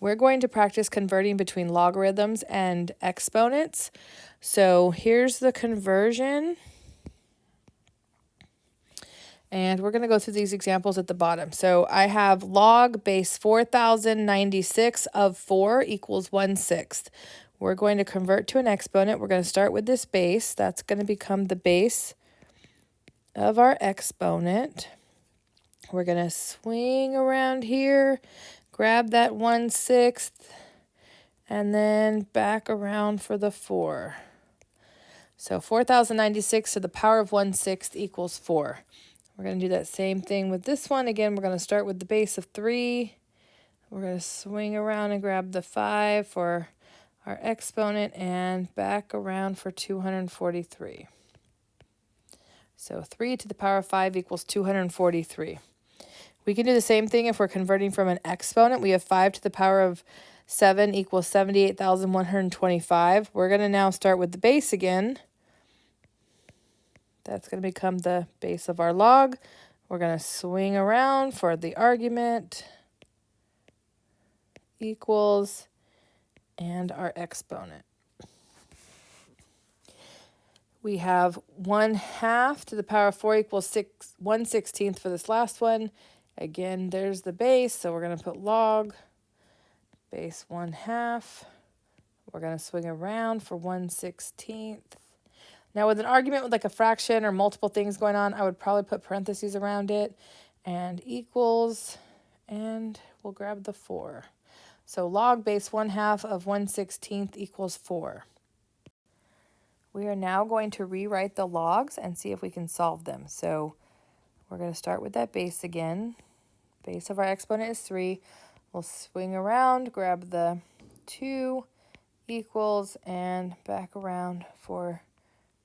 We're going to practice converting between logarithms and exponents. So here's the conversion. And we're going to go through these examples at the bottom. So I have log base 4096 of 4 equals 1/6. We're going to convert to an exponent. We're going to start with this base. That's going to become the base of our exponent. We're going to swing around here, grab that 1/6, and then back around for the 4. So 4096 to the power of 1/6 equals 4. We're going to do that same thing with this one. Again, we're going to start with the base of 3. We're going to swing around and grab the 5 for our exponent and back around for 243. So 3 to the power of 5 equals 243. We can do the same thing if we're converting from an exponent. We have 5 to the power of 7 equals 78,125. We're going to now start with the base again. That's going to become the base of our log. We're going to swing around for the argument, equals, and our exponent. We have 1/2 to the power of 4 equals 1/16 for this last one. Again, there's the base, so we're going to put log base 1/2. We're going to swing around for 1/16. Now with an argument with like a fraction or multiple things going on, I would probably put parentheses around it and equals, and we'll grab the 4. So log base 1/2 of 1/16 equals 4. We are now going to rewrite the logs and see if we can solve them. So we're going to start with that base again. Base of our exponent is 3. We'll swing around, grab the 2 equals, and back around for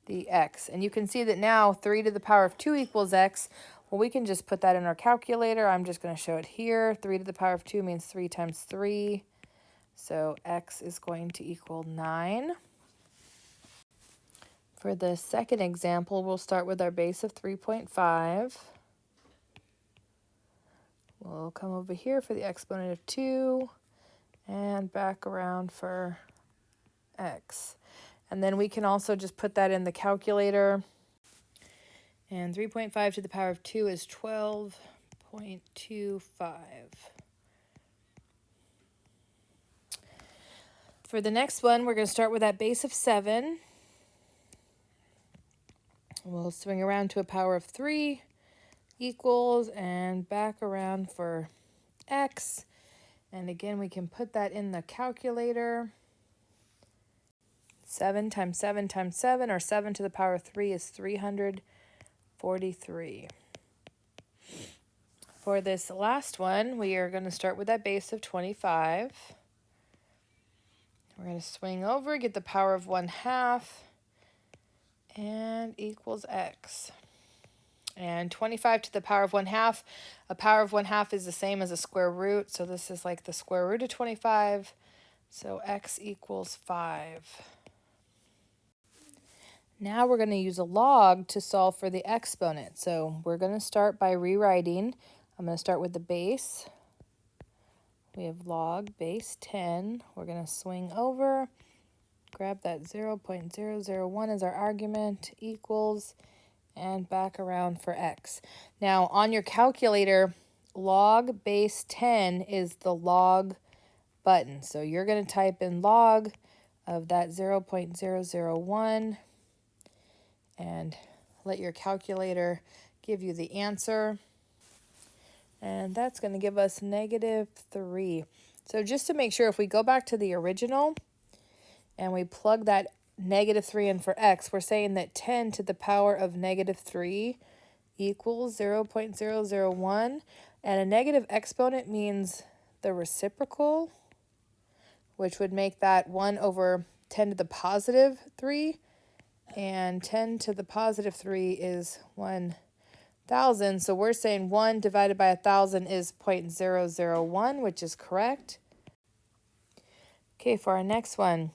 the x. And you can see that now 3 to the power of 2 equals x. Well, we can just put that in our calculator. I'm just going to show it here. 3 to the power of 2 means 3 times 3. So x is going to equal 9. For the second example, we'll start with our base of 3.5. We'll come over here for the exponent of 2 and back around for x. And then we can also just put that in the calculator. And 3.5 to the power of 2 is 12.25. For the next one, we're going to start with that base of 7. We'll swing around to a power of 3 equals and back around for x. And again, we can put that in the calculator. 7 times 7 times 7, or 7 to the power of 3, is 343. For this last one, we are going to start with that base of 25. We're going to swing over, get the power of 1/2, and equals x. And 25 to the power of 1/2, a power of 1/2 is the same as a square root, so this is like the square root of 25, so x equals 5. Now we're going to use a log to solve for the exponent. So we're going to start by rewriting. I'm going to start with the base. We have log base 10. We're going to swing over, grab that 0.001 as our argument, equals, and back around for x. Now on your calculator, log base 10 is the log button. So you're going to type in log of that 0.001 and let your calculator give you the answer. And that's going to give us -3. So just to make sure, if we go back to the original and we plug that -3 in for x, we're saying that 10 to the power of -3 equals 0.001. And a negative exponent means the reciprocal, which would make that 1 over 10 to the positive 3. And 10 to the positive 3 is 1,000. So we're saying 1 divided by 1,000 is 0.001, which is correct. Okay, for our next one,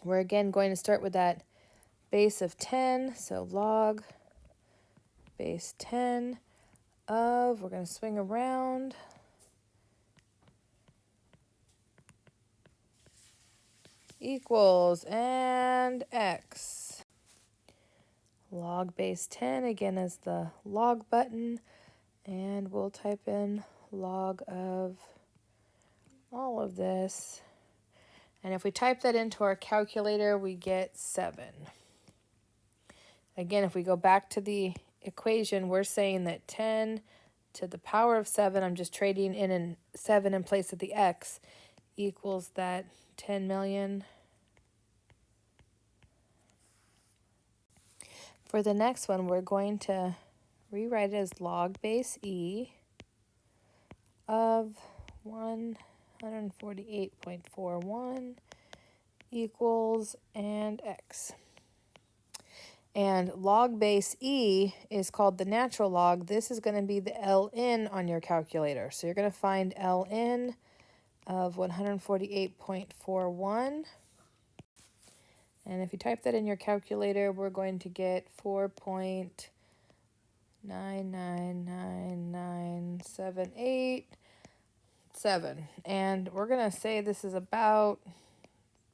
we're again going to start with that base of 10. So log base 10 of, we're going to swing around, equals, and x. Log base 10 again is the log button, and we'll type in log of all of this. And if we type that into our calculator, we get 7. Again, if we go back to the equation, we're saying that 10 to the power of 7, I'm just trading in a 7 in place of the x, equals that 10 million. For the next one, we're going to rewrite it as log base e of 148.41 equals, and x. And log base e is called the natural log. This is going to be the ln on your calculator. So you're going to find ln of 148.41. And if you type that in your calculator, we're going to get 4.9999787. And we're going to say this is about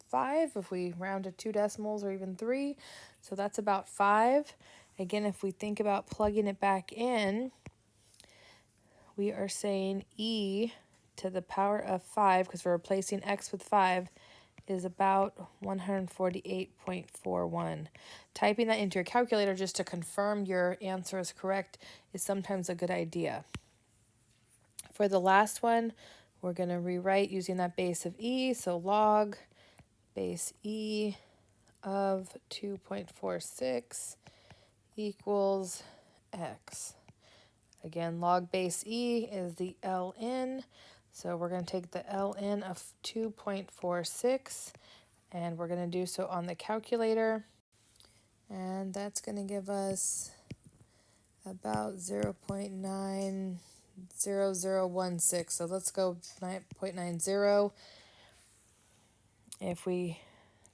5 if we round to 2 decimals or even 3. So that's about 5. Again, if we think about plugging it back in, we are saying e to the power of 5, because we're replacing x with 5, is about 148.41. Typing that into your calculator just to confirm your answer is correct is sometimes a good idea. For the last one, we're going to rewrite using that base of e, so log base e of 2.46 equals x. Again, log base e is the ln, so we're going to take the ln of 2.46, and we're going to do so on the calculator, and that's going to give us about 0.90016. So let's go 0.90. If we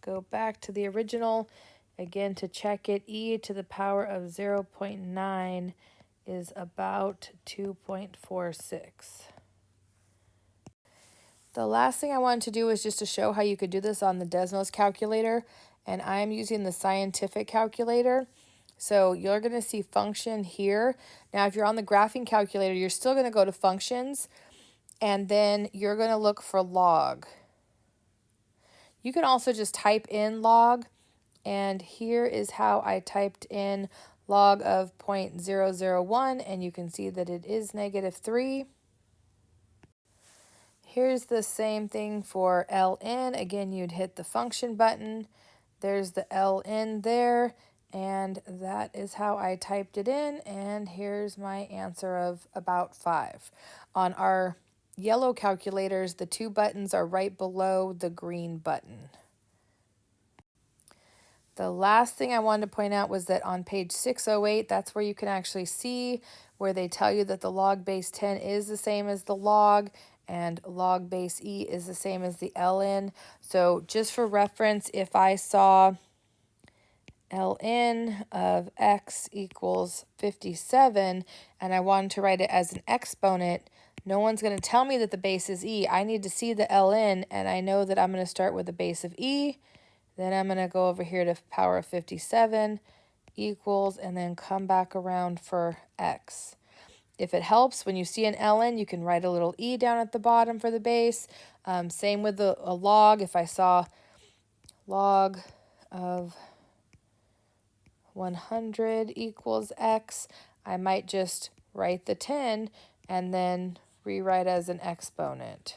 go back to the original, again, to check it, e to the power of 0.9 is about 2.46. The last thing I wanted to do is just to show how you could do this on the Desmos calculator, and I'm using the scientific calculator. So you're going to see function here. Now, if you're on the graphing calculator, you're still going to go to functions, and then you're going to look for log. You can also just type in log, and here is how I typed in log of 0.001, and you can see that it is -3. Here's the same thing for ln. Again, you'd hit the function button. There's the ln there, and that is how I typed it in, and here's my answer of about 5. On our yellow calculators, the 2 buttons are right below the green button. The last thing I wanted to point out was that on page 608, that's where you can actually see where they tell you that the log base 10 is the same as the log, and log base e is the same as the ln. So just for reference, if I saw ln of x equals 57 and I wanted to write it as an exponent, no one's going to tell me that the base is e. I need to see the ln, and I know that I'm going to start with the base of e. Then I'm going to go over here to power of 57 equals, and then come back around for x. If it helps, when you see an ln, you can write a little e down at the bottom for the base. Same with a log. If I saw log of 100 equals x, I might just write the 10 and then rewrite as an exponent.